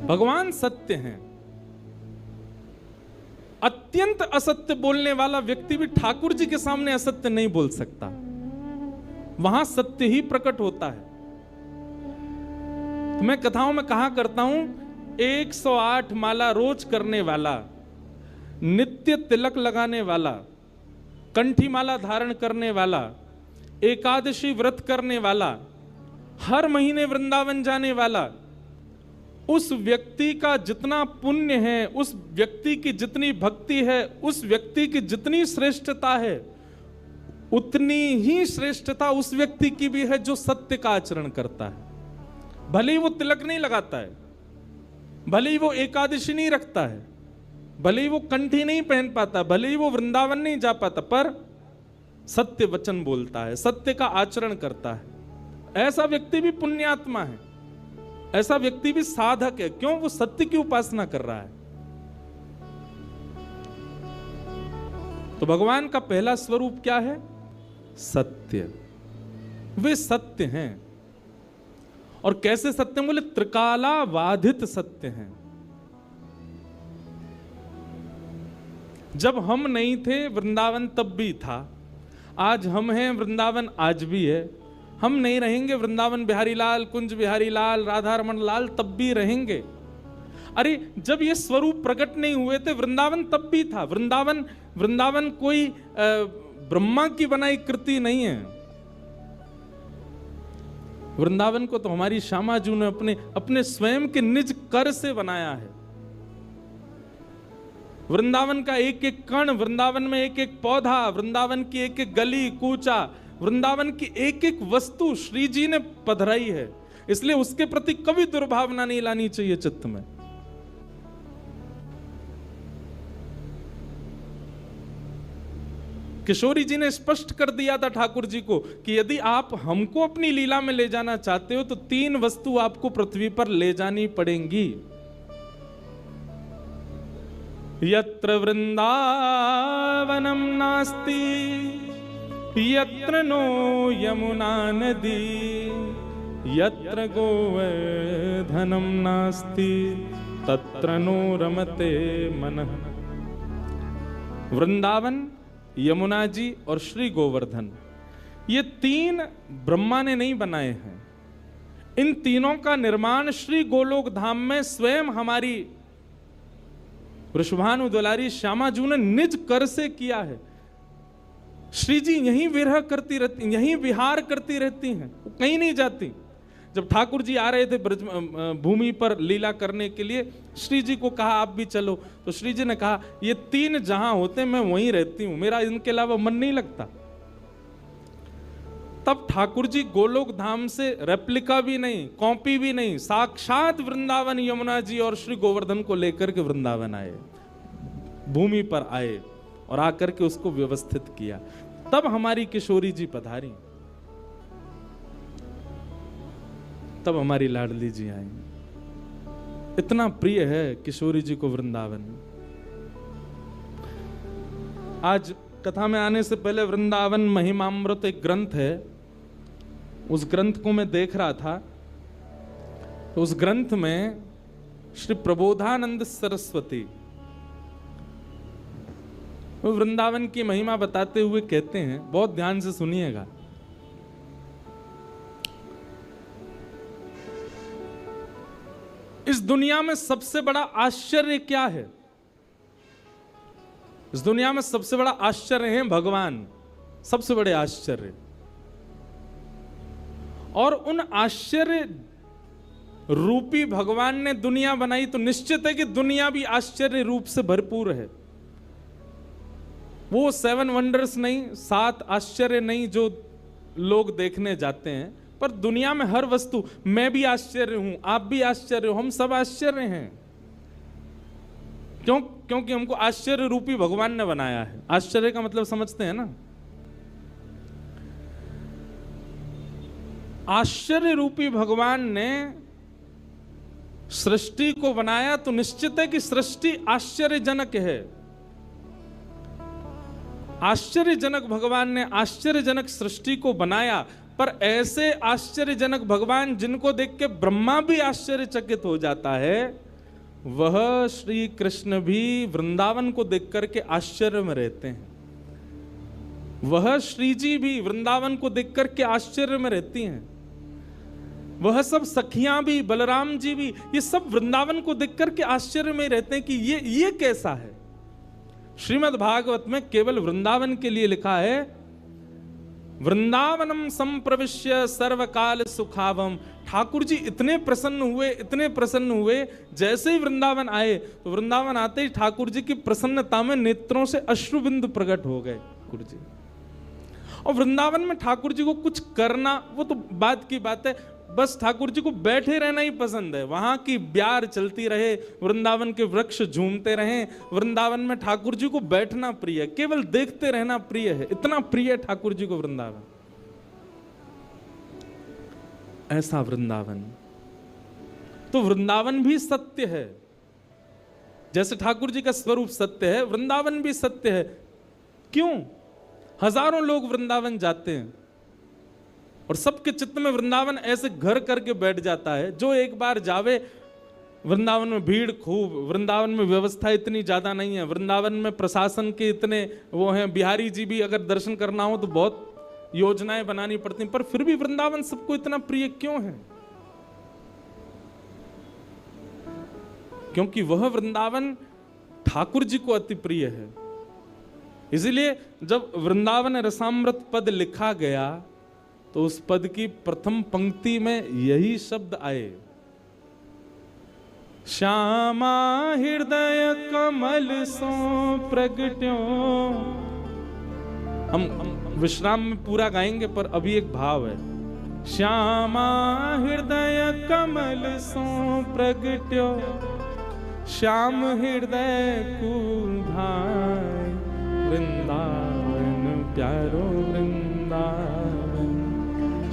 भगवान सत्य हैं। अत्यंत असत्य बोलने वाला व्यक्ति भी ठाकुर जी के सामने असत्य नहीं बोल सकता, वहां सत्य ही प्रकट होता है। तो मैं कथाओं में कहा करता हूं, 108 माला रोज करने वाला, नित्य तिलक लगाने वाला, कंठी माला धारण करने वाला, एकादशी व्रत करने वाला, हर महीने वृंदावन जाने वाला, उस व्यक्ति का जितना पुण्य है, उस व्यक्ति की जितनी भक्ति है, उस व्यक्ति की जितनी श्रेष्ठता है, उतनी ही श्रेष्ठता उस व्यक्ति की भी है जो सत्य का आचरण करता है। भले ही वो तिलक नहीं लगाता है, भले ही वो एकादशी नहीं रखता है, भले ही वो कंठी नहीं पहन पाता, भले ही वो वृंदावन नहीं जा पाता, पर सत्य वचन बोलता है, सत्य का आचरण करता है। ऐसा व्यक्ति भी पुण्यात्मा है, ऐसा व्यक्ति भी साधक है। क्यों? वो सत्य की उपासना कर रहा है। तो भगवान का पहला स्वरूप क्या है? सत्य। वे सत्य हैं। और कैसे सत्य हैं? बोले त्रिकालाबाधित सत्य हैं। जब हम नहीं थे वृंदावन तब भी था, आज हम हैं वृंदावन आज भी है, हम नहीं रहेंगे वृंदावन बिहारी लाल, कुंज बिहारी लाल, राधा रमन लाल तब भी रहेंगे। अरे जब ये स्वरूप प्रकट नहीं हुए थे वृंदावन तब भी था। वृंदावन कोई ब्रह्मा की बनाई कृति नहीं है। वृंदावन को तो हमारी श्यामा जी ने अपने स्वयं के निज कर से बनाया है। वृंदावन का एक एक कण, वृंदावन में एक एक पौधा, वृंदावन की एक एक गली कूचा, वृंदावन की एक एक वस्तु श्री जी ने पधराई है। इसलिए उसके प्रति कभी दुर्भावना नहीं लानी चाहिए चित्त में। किशोरी जी ने स्पष्ट कर दिया था ठाकुर जी को कि यदि आप हमको अपनी लीला में ले जाना चाहते हो तो 3 वस्तु आपको पृथ्वी पर ले जानी पड़ेंगी। यत्र वृंदावनम नास्ति यत्र नो यमुना नदी यत्र गोवर्धनम नास्ति तत्र नो रमते मनः। वृंदावन, यमुना जी और श्री गोवर्धन, ये 3 ब्रह्मा ने नहीं बनाए हैं। इन तीनों का निर्माण श्री गोलोक धाम में स्वयं हमारी वृषभानु दुलारी श्यामा जी ने निज कर से किया है। श्री जी यहीं विरह करती रहती, यहीं विहार करती रहती हैं, वो कहीं नहीं जाती। जब ठाकुर जी आ रहे थे ब्रज भूमि पर लीला करने के लिए, श्री जी को कहा आप भी चलो, तो श्री जी ने कहा ये 3 जहां होते मैं वहीं रहती हूं, मेरा इनके अलावा मन नहीं लगता। तब ठाकुर जी गोलोक धाम से रेप्लिका भी नहीं, कॉपी भी नहीं, साक्षात वृंदावन यमुना जी और श्री गोवर्धन को लेकर के वृंदावन आए, भूमि पर आए और आकर के उसको व्यवस्थित किया। तब हमारी किशोरी जी पधारी, तब हमारी लाडली जी आई। इतना प्रिय है किशोरी जी को वृंदावन। आज कथा में आने से पहले वृंदावन महिमामृत एक ग्रंथ है, उस ग्रंथ को मैं देख रहा था। तो उस ग्रंथ में श्री प्रबोधानंद सरस्वती वो वृंदावन की महिमा बताते हुए कहते हैं, बहुत ध्यान से सुनिएगा। इस दुनिया में सबसे बड़ा आश्चर्य क्या है? इस दुनिया में सबसे बड़ा आश्चर्य है भगवान, सबसे बड़े आश्चर्य। और उन आश्चर्य रूपी भगवान ने दुनिया बनाई तो निश्चित है कि दुनिया भी आश्चर्य रूप से भरपूर है। वो 7 वंडर्स नहीं, 7 आश्चर्य नहीं जो लोग देखने जाते हैं, पर दुनिया में हर वस्तु, मैं भी आश्चर्य हूं, आप भी आश्चर्य हो, हम सब आश्चर्य हैं। क्यों? क्योंकि हमको आश्चर्य रूपी भगवान ने बनाया है। आश्चर्य का मतलब समझते हैं ना? आश्चर्य रूपी भगवान ने सृष्टि को बनाया तो निश्चित है कि सृष्टि आश्चर्यजनक है। आश्चर्यजनक भगवान ने आश्चर्यजनक सृष्टि को बनाया, पर ऐसे आश्चर्यजनक भगवान जिनको देख के ब्रह्मा भी आश्चर्यचकित हो जाता है, वह श्री कृष्ण भी वृंदावन को देख करके आश्चर्य में रहते हैं। वह श्री जी भी वृंदावन को देख करके आश्चर्य में रहती हैं। वह सब सखियां भी, बलराम जी भी, ये सब वृंदावन को देख करके आश्चर्य में रहते हैं कि ये कैसा है। श्रीमद् भागवत में केवल वृंदावन के लिए लिखा है, वृंदावनम संप्रविश्य सर्वकाल सुखावम। ठाकुर जी इतने प्रसन्न हुए, जैसे ही वृंदावन आए तो वृंदावन आते ही ठाकुर जी की प्रसन्नता में नेत्रों से अश्रुबिंदु प्रकट हो गए ठाकुर जी। और वृंदावन में ठाकुर जी को कुछ करना, वो तो बाद की बात है, बस ठाकुर जी को बैठे रहना ही पसंद है। वहां की ब्यार चलती रहे, वृंदावन के वृक्ष झूमते रहें, वृंदावन में ठाकुर जी को बैठना प्रिय है, केवल देखते रहना प्रिय है। इतना प्रिय है ठाकुर जी को वृंदावन। ऐसा वृंदावन, तो वृंदावन भी सत्य है। जैसे ठाकुर जी का स्वरूप सत्य है, वृंदावन भी सत्य है। क्यों? हजारों लोग वृंदावन जाते हैं और सबके चित्त में वृंदावन ऐसे घर करके बैठ जाता है। जो एक बार जावे, वृंदावन में भीड़ खूब, वृंदावन में व्यवस्था इतनी ज्यादा नहीं है, वृंदावन में प्रशासन के इतने वो हैं, बिहारी जी भी अगर दर्शन करना हो तो बहुत योजनाएं बनानी पड़ती, पर फिर भी वृंदावन सबको इतना प्रिय क्यों है? क्योंकि वह वृंदावन ठाकुर जी को अति प्रिय है। इसलिए जब वृंदावन रसामृत पद लिखा गया तो उस पद की प्रथम पंक्ति में यही शब्द आए, श्यामा हृदय कमल सो प्रगट्यो। हम विश्राम में पूरा गाएंगे, पर अभी एक भाव है, श्यामा हृदय कमल सो प्रगट्यो, श्याम हृदय को भाई, वृंदावन प्यारो वृंदावन,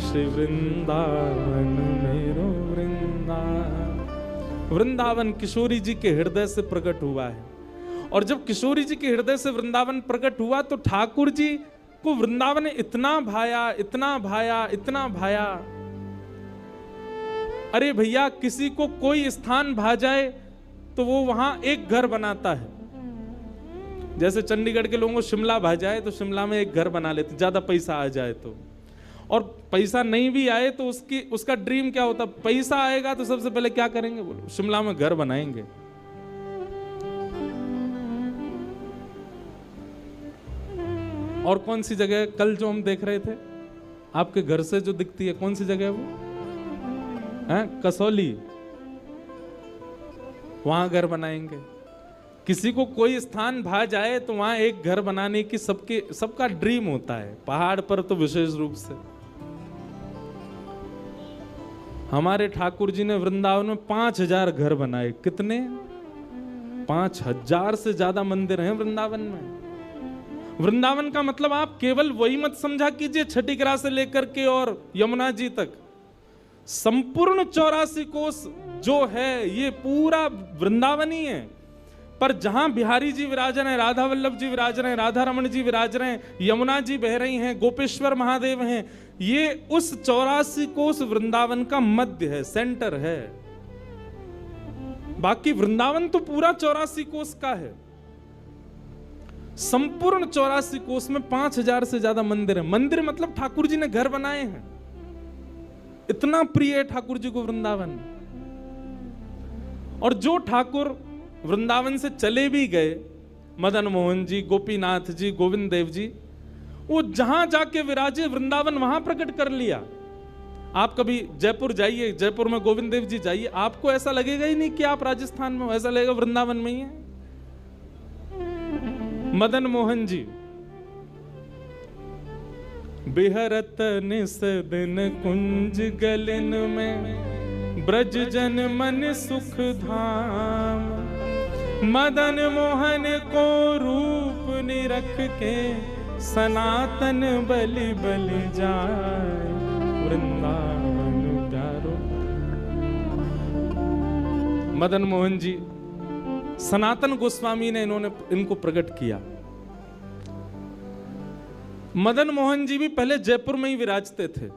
श्री वृंदावन मेरो वृंदावन। वृंदावन किशोरी जी के हृदय से प्रकट हुआ है। और जब किशोरी जी के हृदय से वृंदावन प्रकट हुआ तो ठाकुर जी को वृंदावन ने इतना भाया, इतना भाया, इतना भाया। अरे भैया, किसी को कोई स्थान भा जाए तो वो वहां एक घर बनाता है। जैसे चंडीगढ़ के लोगों को शिमला भा जाए तो शिमला में एक घर बना लेते, ज्यादा पैसा आ जाए तो। और पैसा नहीं भी आए तो उसका ड्रीम क्या होता, पैसा आएगा तो सबसे पहले क्या करेंगे, बोलो, शिमला में घर बनाएंगे। और कौन सी जगह कल जो हम देख रहे थे, आपके घर से जो दिखती है, कौन सी जगह है वो है? कसौली, वहां घर बनाएंगे। किसी को कोई स्थान भा जाए तो वहां एक घर बनाने की सबका ड्रीम होता है। पहाड़ पर तो विशेष रूप से। हमारे ठाकुर जी ने वृंदावन में 5000 घर बनाए। कितने? 5000 से ज्यादा मंदिर हैं वृंदावन में। वृंदावन का मतलब आप केवल वही मत समझा कीजिए छठीगरा से लेकर के और यमुना जी तक। संपूर्ण 84 कोस जो है ये पूरा वृंदावन ही है। पर जहां बिहारी जी विराज रहे हैं, राधा वल्लभ जी विराज रहे हैं, राधा रमण जी विराज रहे हैं, यमुना जी बह रही हैं, गोपेश्वर महादेव हैं, ये उस 84 कोस वृंदावन का मध्य है, सेंटर है। बाकी वृंदावन तो पूरा 84 कोस का है। संपूर्ण 84 कोस में 5000 से ज्यादा मंदिर है। मंदिर मतलब ठाकुर जी ने घर बनाए हैं। इतना प्रिय है ठाकुर जी को वृंदावन। और जो ठाकुर वृंदावन से चले भी गए, मदन मोहन जी, गोपीनाथ जी, गोविंद देव जी, वो जहां जाके विराजे वृंदावन वहां प्रकट कर लिया। आप कभी जयपुर जाइए, जयपुर में गोविंद देव जी जाइए, आपको ऐसा लगेगा ही नहीं कि आप राजस्थान में हो, ऐसा लगेगा वृंदावन में ही है। मदन मोहन जी बिहरत निस दिन कुंज गलन में, ब्रज जन मन सुख धाम, मदन मोहन को रूप निरख के, सनातन बलि बलि जाए, वृंदावन प्यारो। मदन मोहन जी, सनातन गोस्वामी ने इनको प्रकट किया। मदन मोहन जी भी पहले जयपुर में ही विराजते थे।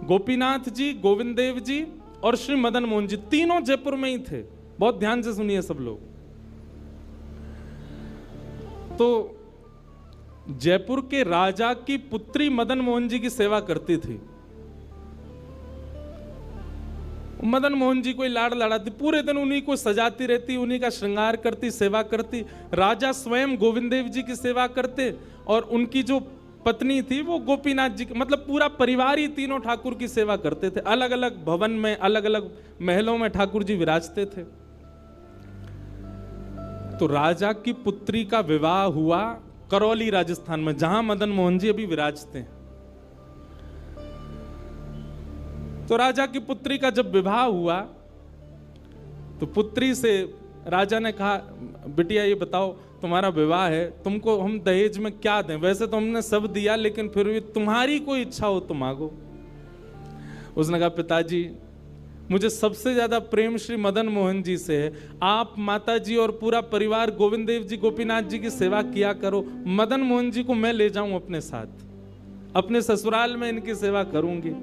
गोपीनाथ जी, गोविंद देव जी और श्री मदन मोहन जी तीनों जयपुर में ही थे। बहुत ध्यान से सुनिए सब लोग। तो जयपुर के राजा की पुत्री मदन मोहन जी की सेवा करती थी। मदन मोहन जी कोई लाड़ लड़ाती, पूरे दिन उन्हीं को सजाती रहती, उन्हीं का श्रृंगार करती, सेवा करती। राजा स्वयं गोविंद देव जी की सेवा करते और उनकी जो पत्नी थी वो गोपीनाथ जी, मतलब पूरा परिवार ही तीनों ठाकुर की सेवा करते थे। अलग अलग भवन में, अलग अलग महलों में ठाकुर जी विराजते थे। तो राजा की पुत्री का विवाह हुआ करौली राजस्थान में, जहां मदन मोहन जी अभी विराजते हैं। तो राजा की पुत्री का जब विवाह हुआ तो पुत्री से राजा ने कहा, बिटिया ये बताओ तुम्हारा विवाह है, तुमको हम दहेज में क्या दें? वैसे तो हमने सब दिया, लेकिन फिर भी तुम्हारी कोई इच्छा हो तो मांगो। उसने कहा, पिताजी मुझे सबसे ज्यादा प्रेम श्री मदन मोहन जी से है। आप माता जी और पूरा परिवार गोविंद देव जी, गोपीनाथ जी की सेवा किया करो। मदन मोहन जी को मैं ले जाऊं अपने साथ, अपने ससुराल में इनकी सेवा करूंगी।